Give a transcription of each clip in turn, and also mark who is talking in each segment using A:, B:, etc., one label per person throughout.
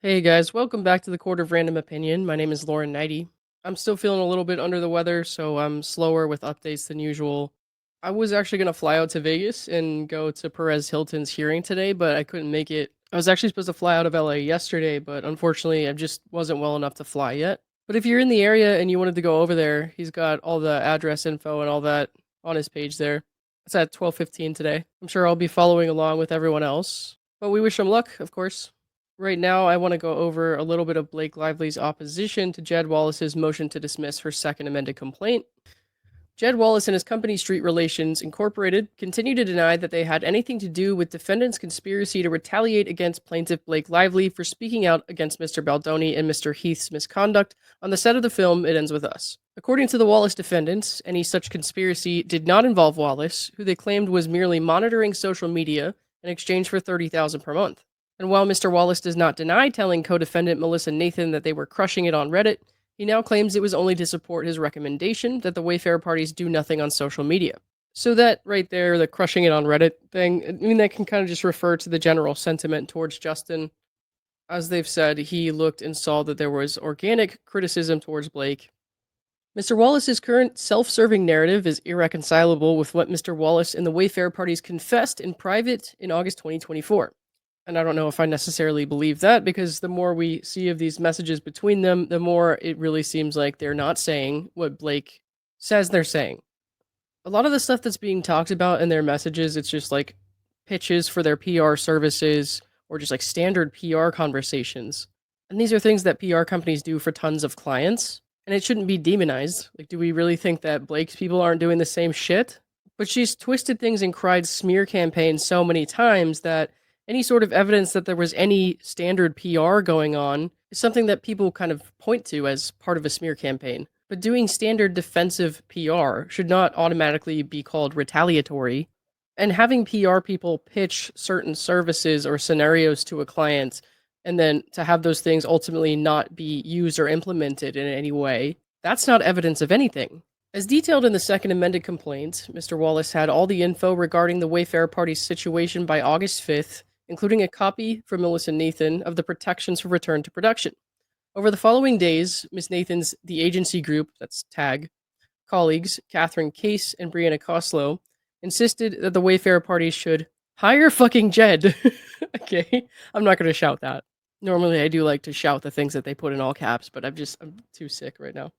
A: Hey guys, welcome back to the Court of Random Opinion. My name is Lauren Neidigh. I'm still feeling a little bit under the weather, so I'm slower with updates than usual. I was actually going to fly out to Vegas and go to Perez Hilton's hearing today, but I couldn't make it. I was actually supposed to fly out of LA yesterday, but unfortunately, I just wasn't well enough to fly yet. But if you're in the area and you wanted to go over there, he's got all the address info and all that on his page there. It's at 12:15 today. I'm sure I'll be following along with everyone else. But we wish him luck, of course. Right now, I want to go over a little bit of Blake Lively's opposition to Jed Wallace's motion to dismiss her second amended complaint. Jed Wallace and his company Street Relations Incorporated continue to deny that they had anything to do with defendants' conspiracy to retaliate against plaintiff Blake Lively for speaking out against Mr. Baldoni and Mr. Heath's misconduct on the set of the film It Ends With Us. According to the Wallace defendants, any such conspiracy did not involve Wallace, who they claimed was merely monitoring social media in exchange for $30,000 per month. And while Mr. Wallace does not deny telling co-defendant Melissa Nathan that they were crushing it on Reddit, he now claims it was only to support his recommendation that the Wayfarer parties do nothing on social media. So that right there, the crushing it on Reddit thing, I mean, that can kind of just refer to the general sentiment towards Justin. As they've said, he looked and saw that there was organic criticism towards Blake. Mr. Wallace's current self-serving narrative is irreconcilable with what Mr. Wallace and the Wayfarer parties confessed in private in August 2024. And I don't know if I necessarily believe that, because the more we see of these messages between them, the more it really seems like they're not saying what Blake says they're saying. A lot of the stuff that's being talked about in their messages, it's just like pitches for their PR services or just like standard PR conversations. And these are things that PR companies do for tons of clients, and it shouldn't be demonized. Like, do we really think that Blake's people aren't doing the same shit? But she's twisted things and cried smear campaigns so many times that any sort of evidence that there was any standard PR going on is something that people kind of point to as part of a smear campaign. But doing standard defensive PR should not automatically be called retaliatory. And having PR people pitch certain services or scenarios to a client, and then to have those things ultimately not be used or implemented in any way, that's not evidence of anything. As detailed in the second amended complaint, Mr. Wallace had all the info regarding the Wayfarer party's situation by August 5th, including a copy from Wallace and Nathan of the protections for return to production. Over the following days, Ms. Nathan's The Agency Group, that's TAG, colleagues, Catherine Case and Brianna Coslow, insisted that the Wayfarer party should hire fucking Jed. Okay, I'm not going to shout that. Normally I do like to shout the things that they put in all caps, but I'm too sick right now.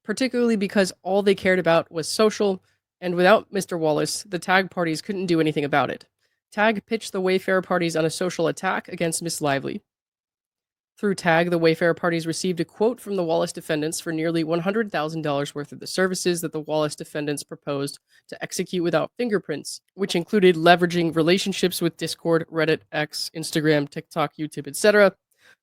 A: Particularly because all they cared about was social, and without Mr. Wallace, the TAG parties couldn't do anything about it. TAG pitched the Wayfarer parties on a social attack against Miss Lively. Through TAG, the Wayfarer parties received a quote from the Wallace defendants for nearly $100,000 worth of the services that the Wallace defendants proposed to execute without fingerprints, which included leveraging relationships with Discord, Reddit, X, Instagram, TikTok, YouTube, etc.,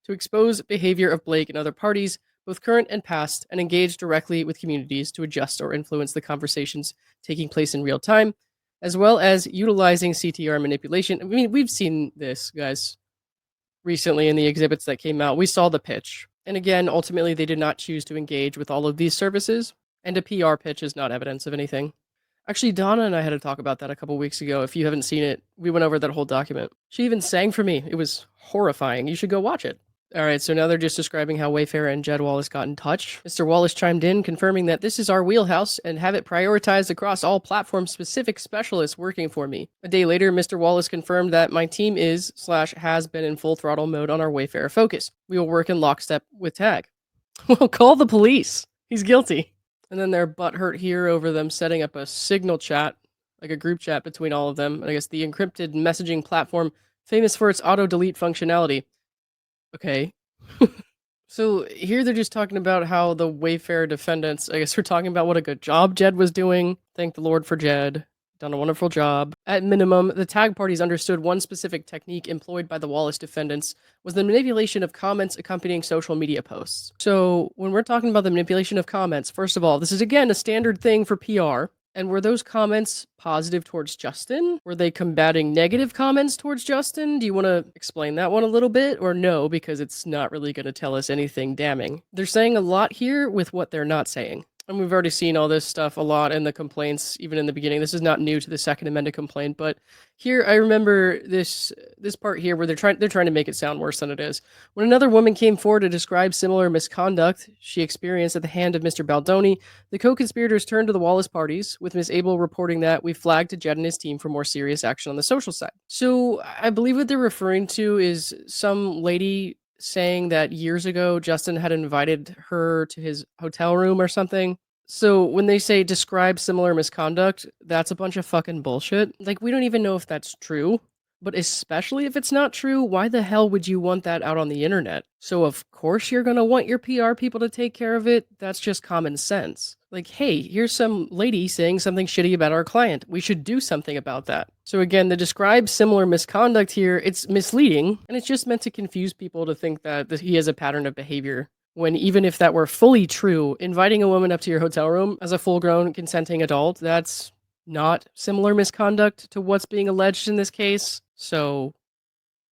A: to expose behavior of Blake and other parties, both current and past, and engage directly with communities to adjust or influence the conversations taking place in real time, as well as utilizing CTR manipulation. I mean, we've seen this, guys, recently in the exhibits that came out. We saw the pitch. And again, ultimately, they did not choose to engage with all of these services, and a PR pitch is not evidence of anything. Actually, Donna and I had to talk about that a couple weeks ago. If you haven't seen it, we went over that whole document. She even sang for me. It was horrifying. You should go watch it. All right, so now they're just describing how Wayfarer and Jed Wallace got in touch. Mr. Wallace chimed in, confirming that this is our wheelhouse and have it prioritized across all platform-specific specialists working for me. A day later, Mr. Wallace confirmed that my team is/has been in full throttle mode on our Wayfarer focus. We will work in lockstep with TAG. Well, call the police. He's guilty. And then they're butthurt here over them setting up a signal chat, like a group chat between all of them. I guess the encrypted messaging platform famous for its auto-delete functionality. Okay. So here they're just talking about how the Wayfarer defendants, I guess we're talking about what a good job Jed was doing. Thank the Lord for Jed. Done a wonderful job. At minimum, the TAG parties understood one specific technique employed by the Wallace defendants was the manipulation of comments accompanying social media posts. So when we're talking about the manipulation of comments, first of all, this is again a standard thing for PR. And were those comments positive towards Justin? Were they combating negative comments towards Justin? Do you want to explain that one a little bit? Or no, because it's not really going to tell us anything damning. They're saying a lot here with what they're not saying. And we've already seen all this stuff a lot in the complaints, even in the beginning. This is not new to the second amended complaint, but here I remember this part here where they're trying to make it sound worse than it is. When another woman came forward to describe similar misconduct she experienced at the hand of Mr. Baldoni, the co-conspirators turned to the Wallace parties, with Miss Abel reporting that we flagged to Jed and his team for more serious action on the social side. So I believe what they're referring to is some lady saying that years ago Justin had invited her to his hotel room or something. So when they say describe similar misconduct, that's a bunch of fucking bullshit. Like, we don't even know if that's true. But especially if it's not true, why the hell would you want that out on the internet? So of course you're gonna want your PR people to take care of it. That's just common sense. Like, hey, here's some lady saying something shitty about our client. We should do something about that. So again, the describe similar misconduct here, it's misleading, and it's just meant to confuse people to think that he has a pattern of behavior. When even if that were fully true, inviting a woman up to your hotel room as a full-grown consenting adult, that's not similar misconduct to what's being alleged in this case. So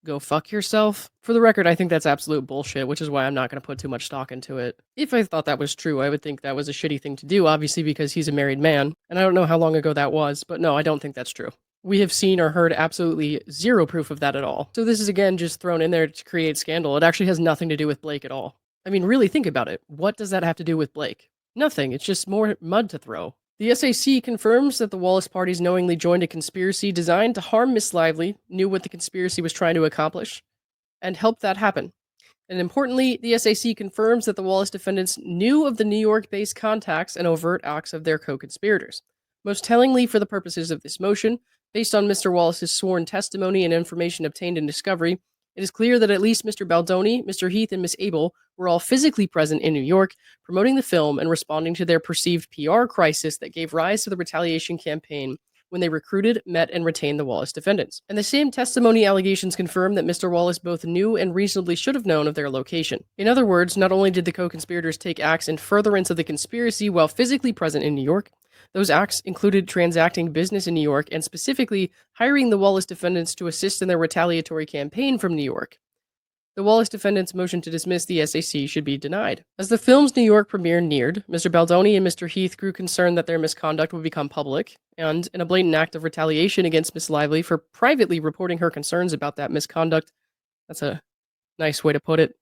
A: go fuck yourself. For the record, I think that's absolute bullshit, which is why I'm not going to put too much stock into it. If I thought that was true, I would think that was a shitty thing to do, obviously because he's a married man, and I don't know how long ago that was, but no, I don't think that's true. We have seen or heard absolutely zero proof of that at all. So this is again just thrown in there to create scandal. It actually has nothing to do with Blake at all. I mean, really think about it. What does that have to do with Blake? Nothing. It's just more mud to throw. The SAC confirms that the Wallace parties knowingly joined a conspiracy designed to harm Miss Lively, knew what the conspiracy was trying to accomplish, and helped that happen. And importantly, the SAC confirms that the Wallace defendants knew of the New York-based contacts and overt acts of their co-conspirators. Most tellingly for the purposes of this motion, based on Mr. Wallace's sworn testimony and information obtained in discovery, it is clear that at least Mr. Baldoni, Mr. Heath, and Miss Abel were all physically present in New York, promoting the film and responding to their perceived PR crisis that gave rise to the retaliation campaign when they recruited, met, and retained the Wallace defendants. And the same testimony allegations confirm that Mr. Wallace both knew and reasonably should have known of their location. In other words, not only did the co-conspirators take acts in furtherance of the conspiracy while physically present in New York, those acts included transacting business in New York and specifically hiring the Wallace defendants to assist in their retaliatory campaign from New York. The Wallace defendants' motion to dismiss the SAC should be denied. As the film's New York premiere neared, Mr. Baldoni and Mr. Heath grew concerned that their misconduct would become public, and in a blatant act of retaliation against Miss Lively for privately reporting her concerns about that misconduct, that's a nice way to put it,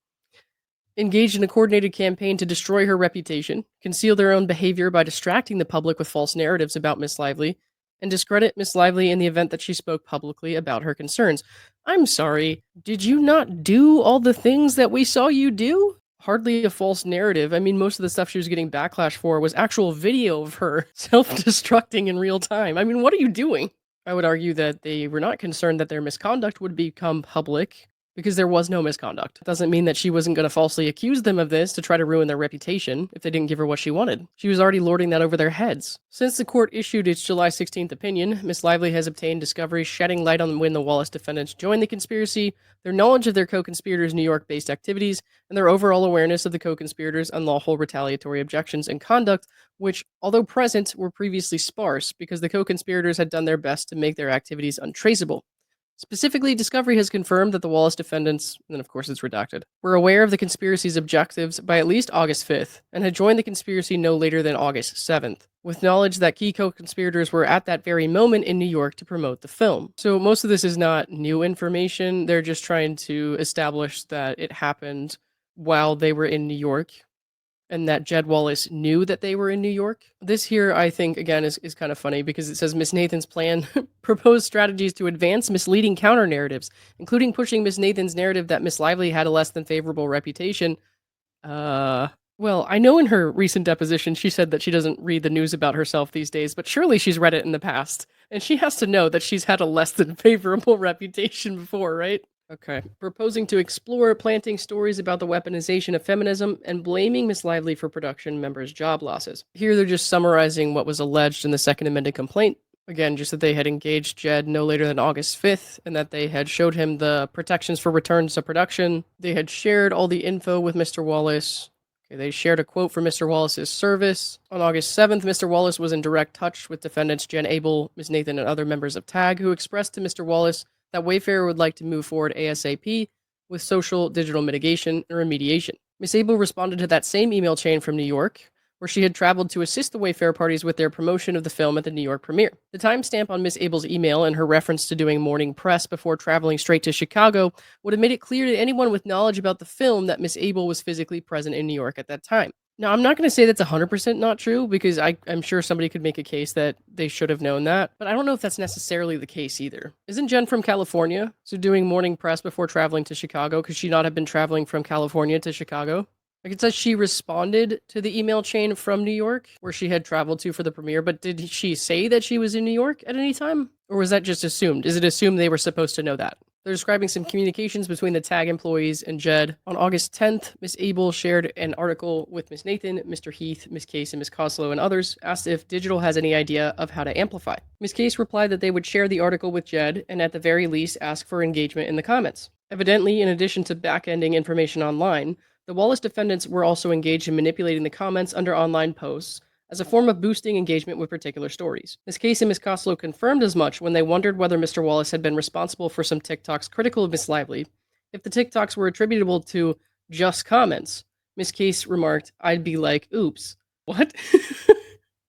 A: engaged in a coordinated campaign to destroy her reputation, conceal their own behavior by distracting the public with false narratives about Miss Lively, and discredit Miss Lively in the event that she spoke publicly about her concerns. I'm sorry, did you not do all the things that we saw you do? Hardly a false narrative. I mean, most of the stuff she was getting backlash for was actual video of her self-destructing in real time. I mean, what are you doing? I would argue that they were not concerned that their misconduct would become public, because there was no misconduct. It doesn't mean that she wasn't going to falsely accuse them of this to try to ruin their reputation if they didn't give her what she wanted. She was already lording that over their heads. Since the court issued its July 16th opinion, Miss Lively has obtained discovery shedding light on when the Wallace defendants joined the conspiracy, their knowledge of their co-conspirators' New York-based activities, and their overall awareness of the co-conspirators' unlawful retaliatory objections and conduct, which, although present, were previously sparse because the co-conspirators had done their best to make their activities untraceable. Specifically, discovery has confirmed that the Wallace defendants, and of course it's redacted, were aware of the conspiracy's objectives by at least August 5th, and had joined the conspiracy no later than August 7th, with knowledge that key co-conspirators were at that very moment in New York to promote the film. So most of this is not new information, they're just trying to establish that it happened while they were in New York, and that Jed Wallace knew that they were in New York. This here, I think, again, is kind of funny because it says Miss Nathan's plan proposed strategies to advance misleading counter-narratives, including pushing Miss Nathan's narrative that Miss Lively had a less than favorable reputation. Well, I know in her recent deposition she said that she doesn't read the news about herself these days, but surely she's read it in the past, and she has to know that she's had a less than favorable reputation before, right? Okay. Proposing to explore planting stories about the weaponization of feminism and blaming Miss Lively for production members' job losses. Here they're just summarizing what was alleged in the second amended complaint. Again, just that they had engaged Jed no later than August 5th, and that they had showed him the protections for returns to production. They had shared all the info with Mr. Wallace. Okay, they shared a quote from Mr. Wallace's service. On August 7th, Mr. Wallace was in direct touch with defendants Jen Abel, Ms. Nathan, and other members of TAG, who expressed to Mr. Wallace that Wayfarer would like to move forward ASAP with social digital mitigation and remediation. Ms. Abel responded to that same email chain from New York where she had traveled to assist the Wayfarer parties with their promotion of the film at the New York premiere. The timestamp on Miss Abel's email and her reference to doing morning press before traveling straight to Chicago would have made it clear to anyone with knowledge about the film that Miss Abel was physically present in New York at that time. Now, I'm not going to say that's 100% not true because I'm sure somebody could make a case that they should have known that, but I don't know if that's necessarily the case either. Isn't Jen from California? So doing morning press before traveling to Chicago, could she not have been traveling from California to Chicago? Like it says she responded to the email chain from New York where she had traveled to for the premiere, but did she say that she was in New York at any time? Or was that just assumed? Is it assumed they were supposed to know that? They're describing some communications between the tag employees and Jed. On August 10th, Miss Abel shared an article with Miss Nathan, Mr. Heath, Miss Case, and Miss Coslow and others, asked if Digital has any idea of how to amplify. Miss Case replied that they would share the article with Jed and at the very least ask for engagement in the comments. Evidently, in addition to back-ending information online, the Wallace defendants were also engaged in manipulating the comments under online posts as a form of boosting engagement with particular stories. Miss Case and Miss Coslow confirmed as much when they wondered whether Mr. Wallace had been responsible for some TikToks critical of Miss Lively. If the TikToks were attributable to just comments, Miss Case remarked, "I'd be like, oops." What?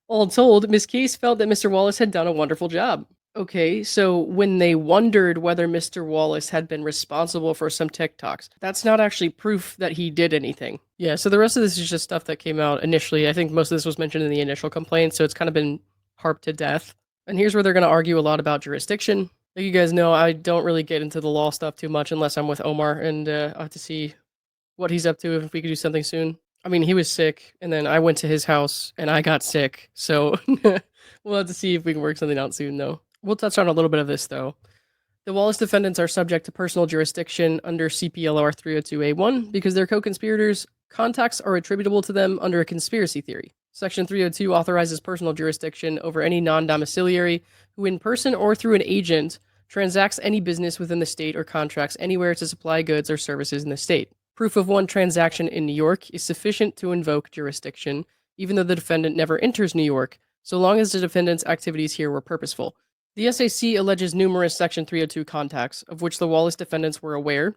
A: All told, Miss Case felt that Mr. Wallace had done a wonderful job. Okay, so when they wondered whether Mr. Wallace had been responsible for some TikToks, that's not actually proof that he did anything. Yeah, so the rest of this is just stuff that came out initially. I think most of this was mentioned in the initial complaint, so it's kind of been harped to death. And here's where they're going to argue a lot about jurisdiction. Like you guys know, I don't really get into the law stuff too much unless I'm with Omar, and I'll have to see what he's up to if we could do something soon. I mean, he was sick, and then I went to his house, and I got sick, so we'll have to see if we can work something out soon, though. We'll touch on a little bit of this, though. The Wallace defendants are subject to personal jurisdiction under CPLR 302A1 because their co-conspirators' contacts are attributable to them under a conspiracy theory. Section 302 authorizes personal jurisdiction over any non-domiciliary who, in person or through an agent, transacts any business within the state or contracts anywhere to supply goods or services in the state. Proof of one transaction in New York is sufficient to invoke jurisdiction, even though the defendant never enters New York, so long as the defendant's activities here were purposeful. The SAC alleges numerous Section 302 contacts, of which the Wallace defendants were aware,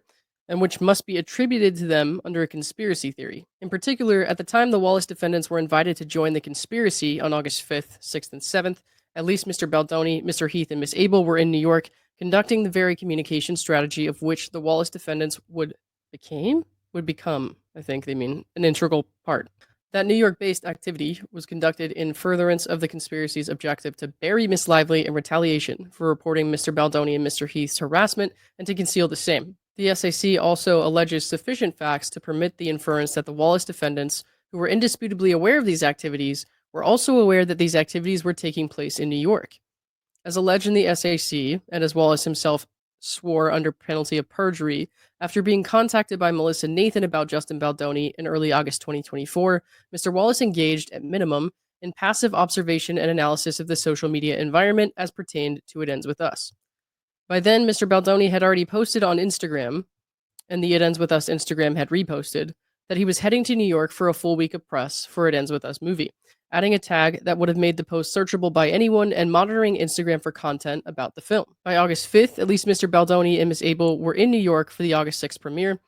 A: and which must be attributed to them under a conspiracy theory. In particular, at the time the Wallace defendants were invited to join the conspiracy on August 5th, 6th, and 7th, at least Mr. Baldoni, Mr. Heath, and Miss Abel were in New York, conducting the very communication strategy of which the Wallace defendants would become, I think they mean, an integral part. That New York-based activity was conducted in furtherance of the conspiracy's objective to bury Miss Lively in retaliation for reporting Mr. Baldoni and Mr. Heath's harassment and to conceal the same. The SAC also alleges sufficient facts to permit the inference that the Wallace defendants, who were indisputably aware of these activities, were also aware that these activities were taking place in New York. As alleged in the SAC, and as Wallace himself swore under penalty of perjury, after being contacted by Wallace and Nathan about Justin Baldoni in early August 2024, Mr. Wallace engaged, at minimum, in passive observation and analysis of the social media environment as pertained to It Ends With Us. By then, Mr. Baldoni had already posted on Instagram, and the It Ends With Us Instagram had reposted, that he was heading to New York for a full week of press for It Ends With Us movie, adding a tag that would have made the post searchable by anyone and monitoring Instagram for content about the film. By August 5th, at least Mr. Baldoni and Miss Abel were in New York for the August 6th premiere,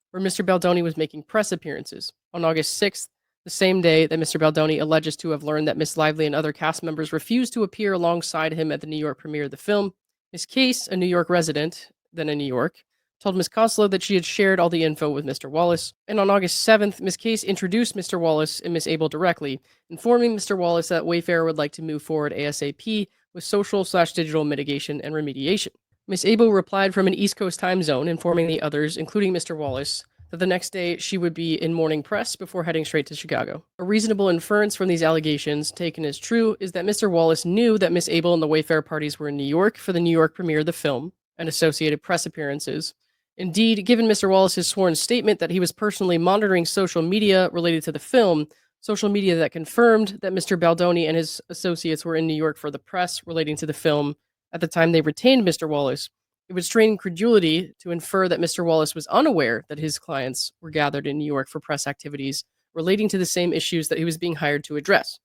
A: where Mr. Baldoni was making press appearances. On August 6th, the same day that Mr. Baldoni alleges to have learned that Miss Lively and other cast members refused to appear alongside him at the New York premiere of the film, Miss Case, a New York resident, then in New York, told Miss Coslow that she had shared all the info with Mr. Wallace, and on August 7th, Miss Case introduced Mr. Wallace and Miss Abel directly, informing Mr. Wallace that Wayfarer would like to move forward ASAP with social/digital mitigation and remediation. Miss Abel replied from an East Coast time zone, informing the others, including Mr. Wallace, that the next day she would be in morning press before heading straight to Chicago. A reasonable inference from these allegations, taken as true, is that Mr. Wallace knew that Miss Abel and the Wayfarer parties were in New York for the New York premiere of the film and associated press appearances. Indeed, given Mr. Wallace's sworn statement that he was personally monitoring social media related to the film, social media that confirmed that Mr. Baldoni and his associates were in New York for the press relating to the film at the time they retained Mr. Wallace, it would strain credulity to infer that Mr. Wallace was unaware that his clients were gathered in New York for press activities relating to the same issues that he was being hired to address.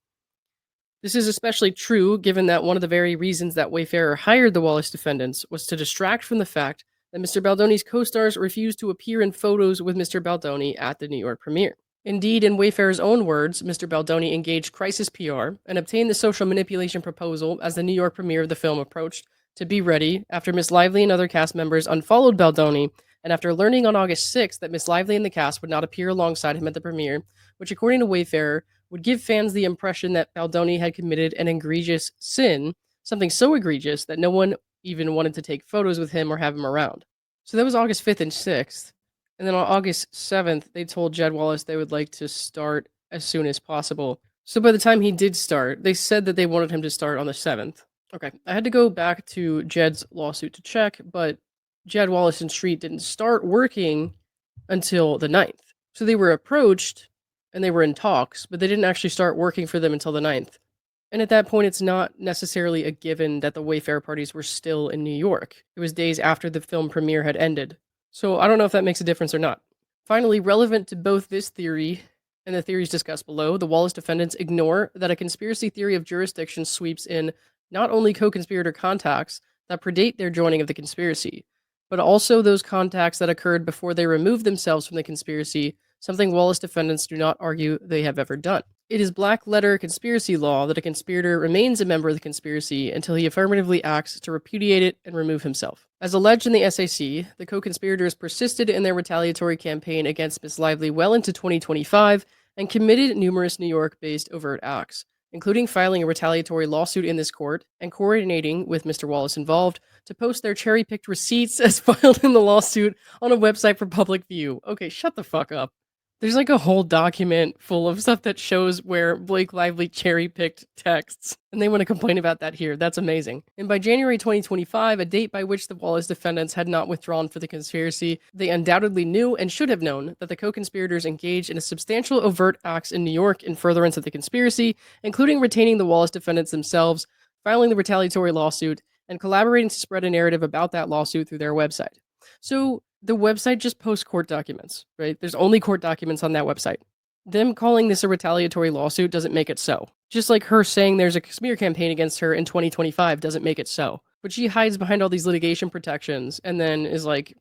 A: This is especially true given that one of the very reasons that Wayfarer hired the Wallace defendants was to distract from the fact that Mr. Baldoni's co-stars refused to appear in photos with Mr. Baldoni at the New York premiere. Indeed, in Wayfarer's own words, Mr. Baldoni engaged Crisis PR and obtained the social manipulation proposal as the New York premiere of the film approached to be ready after Miss Lively and other cast members unfollowed Baldoni, and after learning on August 6th that Miss Lively and the cast would not appear alongside him at the premiere, which, according to Wayfarer, would give fans the impression that Baldoni had committed an egregious sin, something so egregious that no one even wanted to take photos with him or have him around. So that was August 5th and 6th. And then on August 7th, they told Jed Wallace they would like to start as soon as possible. So by the time he did start, they said that they wanted him to start on the 7th. Okay, I had to go back to Jed's lawsuit to check, but Jed Wallace and Street didn't start working until the 9th. So they were approached and they were in talks, but they didn't actually start working for them until the 9th. And at that point, it's not necessarily a given that the Wayfarer parties were still in New York. It was days after the film premiere had ended. So I don't know if that makes a difference or not. Finally, relevant to both this theory and the theories discussed below, the Wallace defendants ignore that a conspiracy theory of jurisdiction sweeps in not only co-conspirator contacts that predate their joining of the conspiracy, but also those contacts that occurred before they removed themselves from the conspiracy, something Wallace defendants do not argue they have ever done. It is black letter conspiracy law that a conspirator remains a member of the conspiracy until he affirmatively acts to repudiate it and remove himself. As alleged in the SAC, the co-conspirators persisted in their retaliatory campaign against Miss Lively well into 2025 and committed numerous New York-based overt acts, including filing a retaliatory lawsuit in this court and coordinating with Mr. Wallace involved to post their cherry-picked receipts as filed in the lawsuit on a website for public view. Okay, shut the fuck up. There's like a whole document full of stuff that shows where Blake Lively cherry-picked texts, and they want to complain about that here. That's amazing. And by January 2025, a date by which the Wallace defendants had not withdrawn for the conspiracy, they undoubtedly knew and should have known that the co-conspirators engaged in a substantial overt acts in New York in furtherance of the conspiracy, including retaining the Wallace defendants themselves, filing the retaliatory lawsuit, and collaborating to spread a narrative about that lawsuit through their website. So the website just posts court documents, right? There's only court documents on that website. Them calling this a retaliatory lawsuit doesn't make it so. Just like her saying there's a smear campaign against her in 2025 doesn't make it so. But she hides behind all these litigation protections and then is like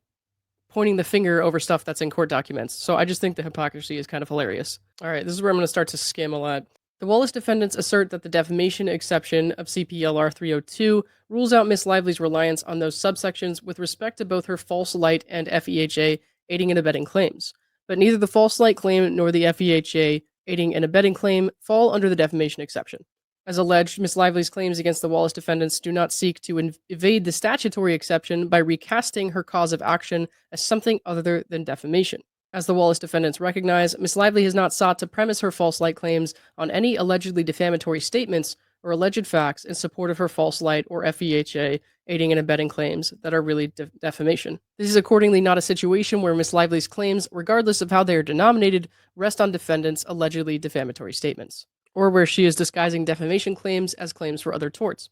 A: pointing the finger over stuff that's in court documents. So I just think the hypocrisy is kind of hilarious. All right, this is where I'm going to start to skim a lot. The Wallace defendants assert that the defamation exception of CPLR 302 rules out Miss Lively's reliance on those subsections with respect to both her false light and FEHA aiding and abetting claims. But neither the false light claim nor the FEHA aiding and abetting claim fall under the defamation exception. As alleged, Miss Lively's claims against the Wallace defendants do not seek to evade the statutory exception by recasting her cause of action as something other than defamation. As the Wallace defendants recognize, Miss Lively has not sought to premise her false light claims on any allegedly defamatory statements or alleged facts in support of her false light or FEHA aiding and abetting claims that are really defamation. This is accordingly not a situation where Miss Lively's claims, regardless of how they are denominated, rest on defendants' allegedly defamatory statements, or where she is disguising defamation claims as claims for other torts,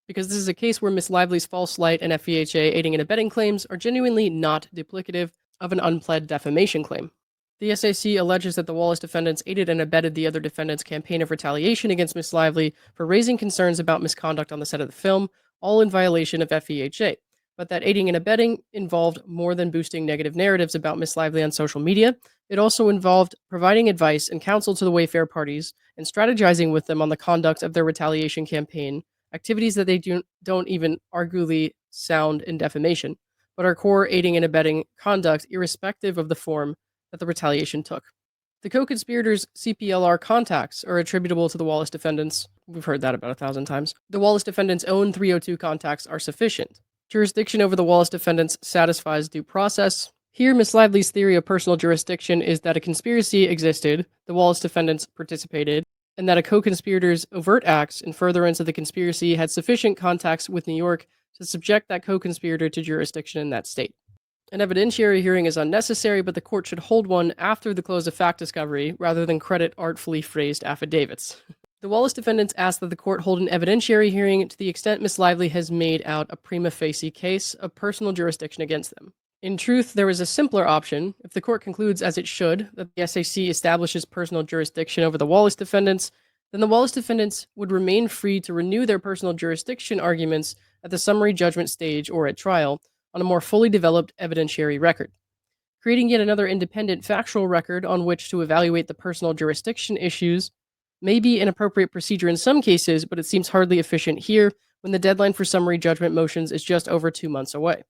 A: because this is a case where Miss Lively's false light and FEHA aiding and abetting claims are genuinely not duplicative of an unpled defamation claim. The SAC alleges that the Wallace defendants aided and abetted the other defendants' campaign of retaliation against Miss Lively for raising concerns about misconduct on the set of the film, all in violation of FEHA, but that aiding and abetting involved more than boosting negative narratives about Miss Lively on social media. It also involved providing advice and counsel to the Wayfarer parties and strategizing with them on the conduct of their retaliation campaign, activities that they don't even arguably sound in defamation, but are core aiding and abetting conduct irrespective of the form that the retaliation took. The co-conspirators' CPLR contacts are attributable to the Wallace defendants. We've heard that about 1,000 times. The Wallace defendants' own 302 contacts are sufficient. Jurisdiction over the Wallace defendants satisfies due process. Here, Miss Lively's theory of personal jurisdiction is that a conspiracy existed, the Wallace defendants participated, and that a co-conspirator's overt acts in furtherance of the conspiracy had sufficient contacts with New York to subject that co-conspirator to jurisdiction in that state. An evidentiary hearing is unnecessary, but the court should hold one after the close of fact discovery, rather than credit artfully phrased affidavits. The Wallace defendants ask that the court hold an evidentiary hearing to the extent Miss Lively has made out a prima facie case of personal jurisdiction against them. In truth, there is a simpler option. If the court concludes, as it should, that the SAC establishes personal jurisdiction over the Wallace defendants, then the Wallace defendants would remain free to renew their personal jurisdiction arguments at the summary judgment stage or at trial on a more fully developed evidentiary record. Creating yet another independent factual record on which to evaluate the personal jurisdiction issues may be an appropriate procedure in some cases, but it seems hardly efficient here when the deadline for summary judgment motions is just over 2 months away.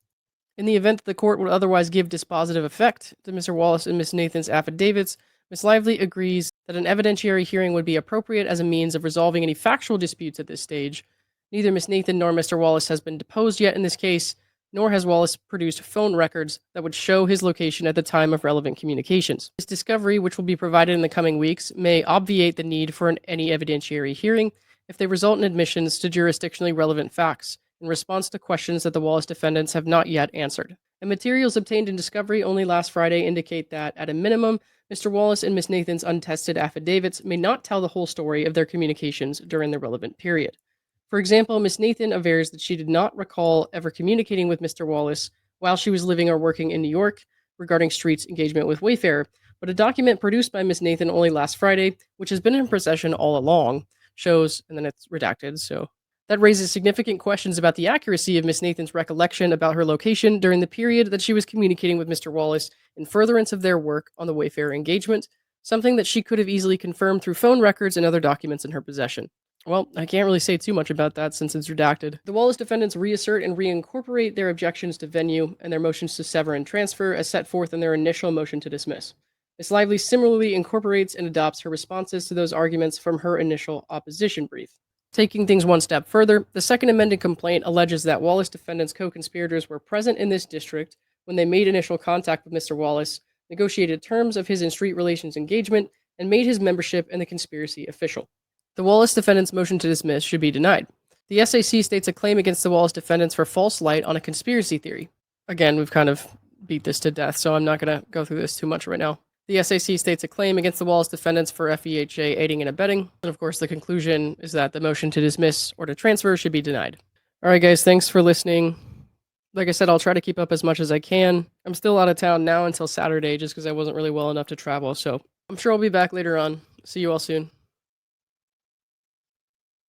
A: In the event that the court would otherwise give dispositive effect to Mr. Wallace and Ms. Nathan's affidavits, Ms. Lively agrees that an evidentiary hearing would be appropriate as a means of resolving any factual disputes at this stage. Neither Ms. Nathan nor Mr. Wallace has been deposed yet in this case, nor has Wallace produced phone records that would show his location at the time of relevant communications. This discovery, which will be provided in the coming weeks, may obviate the need for any evidentiary hearing if they result in admissions to jurisdictionally relevant facts in response to questions that the Wallace defendants have not yet answered. And materials obtained in discovery only last Friday indicate that, at a minimum, Mr. Wallace and Ms. Nathan's untested affidavits may not tell the whole story of their communications during the relevant period. For example, Ms. Nathan avers that she did not recall ever communicating with Mr. Wallace while she was living or working in New York regarding Street's engagement with Wayfarer, but a document produced by Ms. Nathan only last Friday, which has been in possession all along, shows, and then it's redacted, so that raises significant questions about the accuracy of Ms. Nathan's recollection about her location during the period that she was communicating with Mr. Wallace in furtherance of their work on the Wayfarer engagement, something that she could have easily confirmed through phone records and other documents in her possession. Well, I can't really say too much about that since it's redacted. The Wallace defendants reassert and reincorporate their objections to venue and their motions to sever and transfer as set forth in their initial motion to dismiss. Ms. Lively similarly incorporates and adopts her responses to those arguments from her initial opposition brief. Taking things one step further, the second amended complaint alleges that Wallace defendants' co-conspirators were present in this district when they made initial contact with Mr. Wallace, negotiated terms of his in-street relations engagement, and made his membership in the conspiracy official. The Wallace defendants' motion to dismiss should be denied. The SAC states a claim against the Wallace defendants for false light on a conspiracy theory. Again, we've kind of beat this to death, so I'm not going to go through this too much right now. The SAC states a claim against the Wallace defendants for FEHA aiding and abetting. And of course, the conclusion is that the motion to dismiss or to transfer should be denied. All right, guys, thanks for listening. Like I said, I'll try to keep up as much as I can. I'm still out of town now until Saturday just because I wasn't really well enough to travel, so I'm sure I'll be back later on. See you all soon.